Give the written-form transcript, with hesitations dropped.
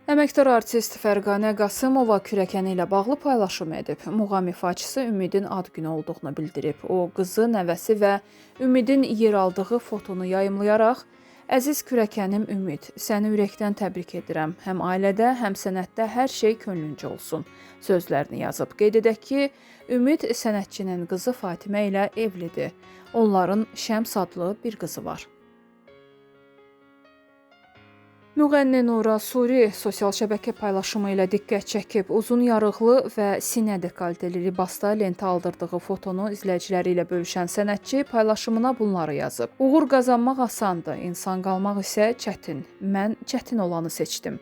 Əməkdar artist Fərqanə Qasımova kürəkəni ilə bağlı paylaşım edib. Muğam ifaçısı Ümidin ad günü olduğunu bildirib. O, qızı, nəvəsi və Ümidin yer aldığı fotonu yayımlayaraq, "Əziz kürəkənim Ümid, səni ürəkdən təbrik edirəm. Həm ailədə, həm sənətdə hər şey könlüncə olsun" sözlərini yazıb. Qeyd edək ki, Ümid sənətçinin qızı Fatimə ilə evlidir. Onların Şəms adlı bir qızı var. Müğənni Nura Suri sosial şəbəkə paylaşımı ilə diqqət çəkib. Uzun yarıqlı və sinə dekolteli libasda lentə aldırdığı fotonu izləyiciləri ilə bölüşən sənətçi paylaşımına bunları yazıb. "Uğur qazanmaq asandır, insan qalmaq isə çətin. Mən çətin olanı seçdim.